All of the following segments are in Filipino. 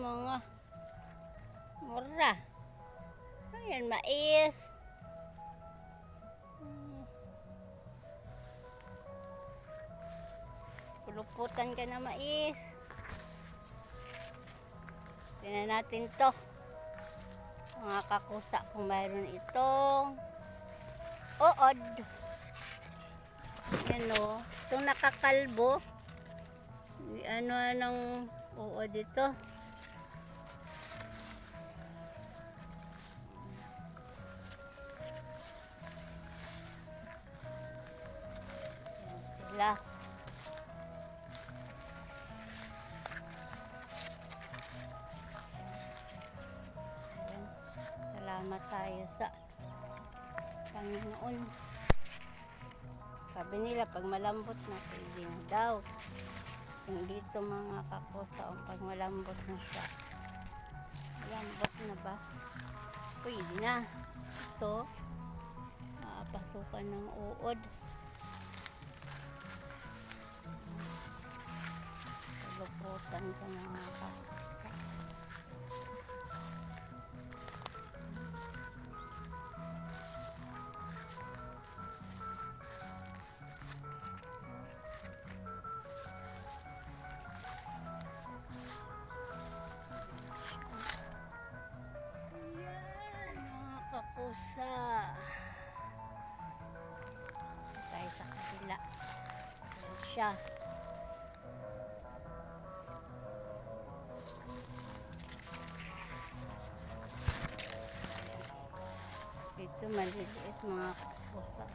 mga mura. Ayan, mais. Puluputan ka na mais. Tingnan natin to. Mga kakusa kung mayroon itong uod. Ayan o. Itong nakakalbo. Ano ng uod dito. Ayan sila. Ayan. Salamat tayo sa Panginoon. Sabi nila pag malambot na pwede na daw. Yung dito mga kakusa, pag malambot na siya, malambot na ba, pwede na. Ito makapasukan ng uod. Luputan ko mga kakusa. Kakusa. Tayo sa kabila. Ayan siya. Ito maliliit mga kakusa.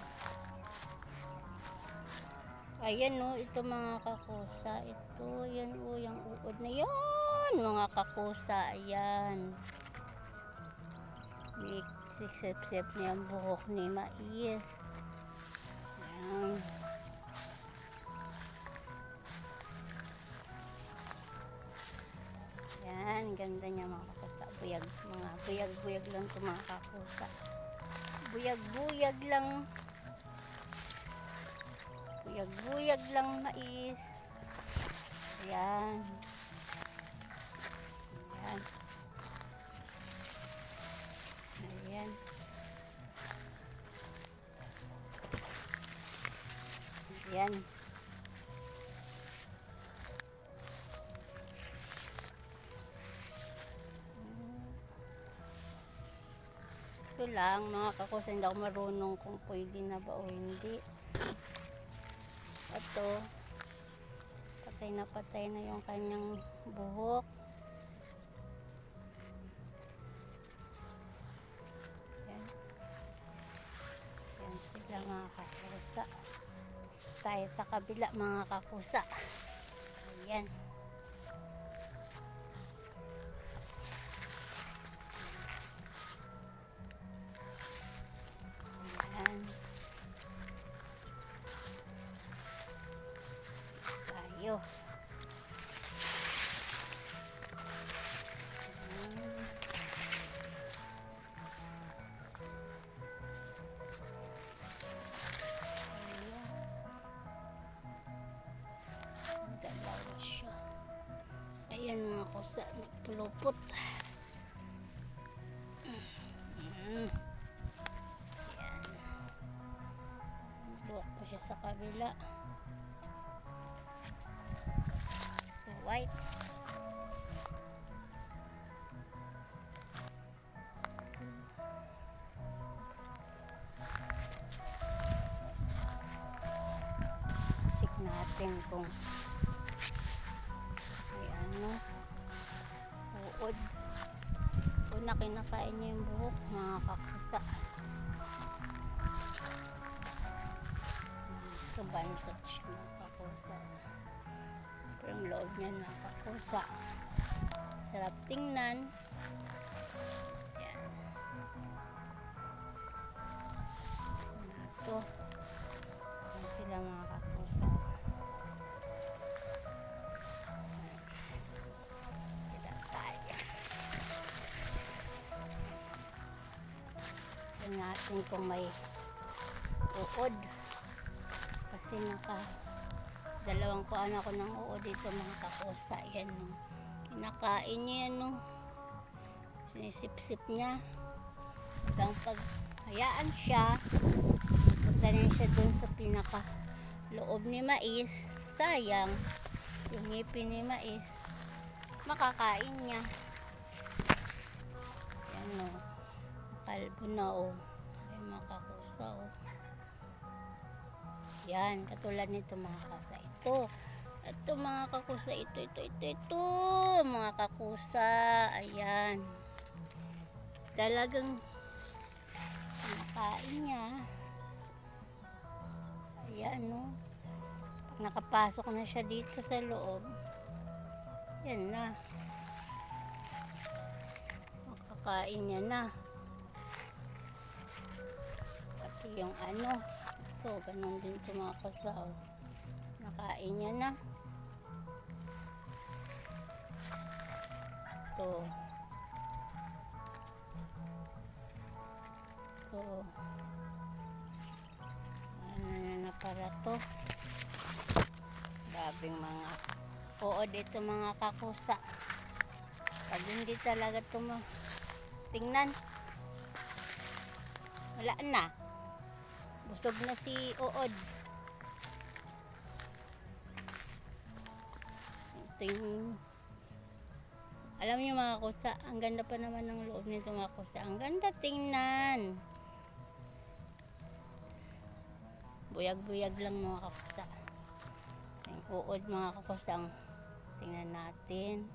Ayan o, ito mga kakusa. Ito, yan o, yung uod na yan mga kakusa. Ayan. May sip-sip niya ang buhok ni mais. Ayan. Ayan, ganda niya mga kakusa. Buyag, mga buyag-buyag lang ito mga kakusa. Buyag-buyag lang. Buyag-buyag lang mais. Ayan. Ayan. Ayan. Ayan. Ito lang mga kakusa, hindi ako marunong kung pwede na ba o hindi. Ito, patay na yung kanyang buhok. Sila mga kakusa. Tayo sa kabila mga kakusa. Ayan. Ayan. Tayo. Ayan mga kusa, nagpulupot. Ayan. Buwak ko siya sa kabila. Ito white. Check natin kung uod. Una kinakain niya yung buhok mga kakusa. Ito bansot siya mga kakusa. Pero yung loob niya mga kakusa. Sarap tingnan. Yan. Ito. Yan sila mga kakusa. Natin kung may uod kasi dalawang kuan ako ng uod dito mga kakusa. Yan Nakain niya yan, no? Sinisip-sip niya. Hanggang pag hayaan siya, punta na siya dun sa pinaka loob ni mais. Sayang, yung ngipin ni mais, makakain niya. Yan, no? Kalbo na, oh. Ay, makakusa, oh. Yan, katulad nito mga kasa. Ito mga kakusa, ito mga kakusa. Ayan, talagang nakain niya. Ayan, no? Pag nakapasok na siya dito sa loob, yan na, makakain niya na. Pati yung ano, ito, ganun din ito mga kakusa, oh. Nakain niya na. Ito. Ano na para to? Grabing mga uod ito mga kakusa. Pag hindi talaga ito tingnan, wala na. Busog na si uod. Ito yung, alam niyo mga kusa, ang ganda pa naman ng loob nito mga kusa. Ang ganda tingnan. Buyag-buyag lang mga kakusa. Yung uod mga kakusa, tingnan natin.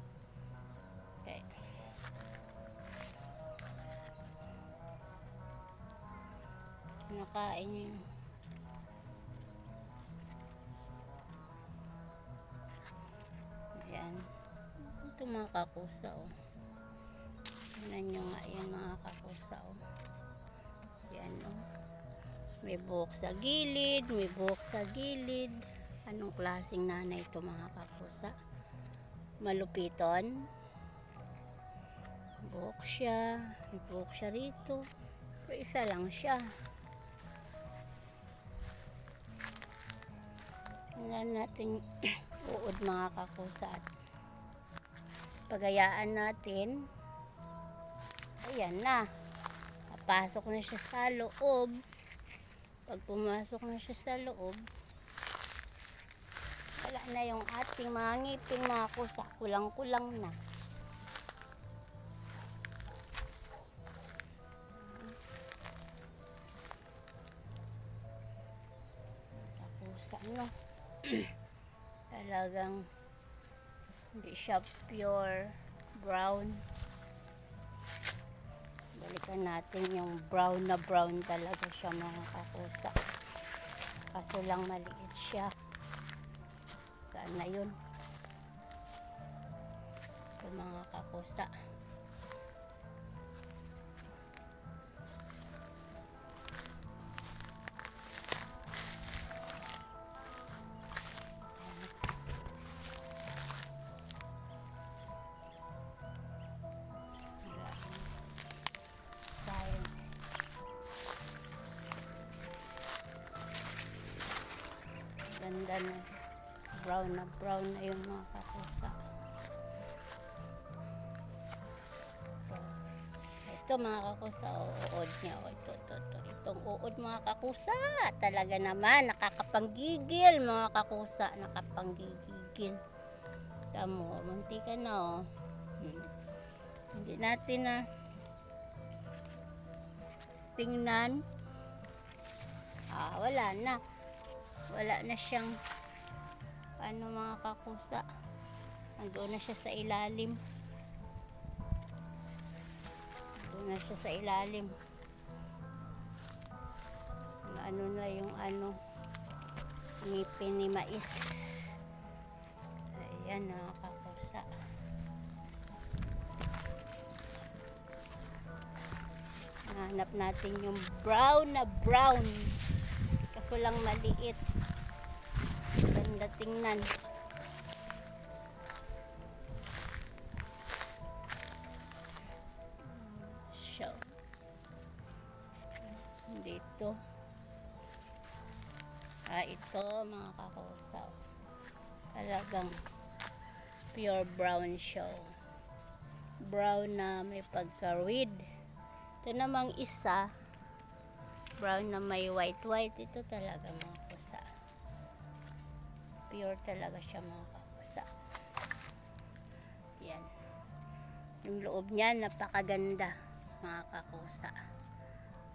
Okay. Nakain niyo. Ayan. Ito mga kakusa, oh. Tingnan nyo nga yan mga kakusa, oh. Ayan, oh. May buhok sa gilid, may buhok sa gilid. Anong klaseng nanay ito mga kakusa? Malupiton. Buhok siya. May buhok siya rito. Pero isa lang siya. Tingnan natin uod mga kakusa. Pagayaan natin. Ayan na. Papasok na siya sa loob. Pag pumasok na siya sa loob, wala na yung ating mga ngipin mga kusa. Kulang-kulang na. Kakusa, no? Talagang hindi siya pure brown. Balikan natin yung brown na brown talaga siya mga kakusa. Kaso lang maliit siya. Saan na yun? Ito mga kakusa. Ganda na brown na yung mga kakusa. Ito mga kakusa, uod niya, itong uod mga kakusa, talaga naman nakakapanggigil mga kakusa, nakapanggigil. Tamo, munti ka na, oh. Hindi natin na tingnan. Wala na siyang ano mga kakusa. Nandoon na siya sa ilalim. Ano na yung ngipin ni mais. Ayan mga kakusa. Hanap natin yung brown na brown. Kaso lang maliit. Ganda tingnan. So, dito. Ito mga kakusa. Talagang pure brown siya. brown na may pagka-red. Ito namang isa, brown na may white. Ito talaga mga kusa. Pure talaga siya mga kakusa. Yan. Yung loob niya napakaganda mga kakusa.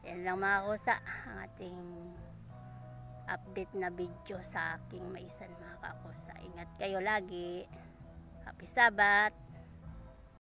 Yan lang mga kusa ang ating update na video sa aking maisan mga kakusa. Ingat kayo lagi. Happy Sabat!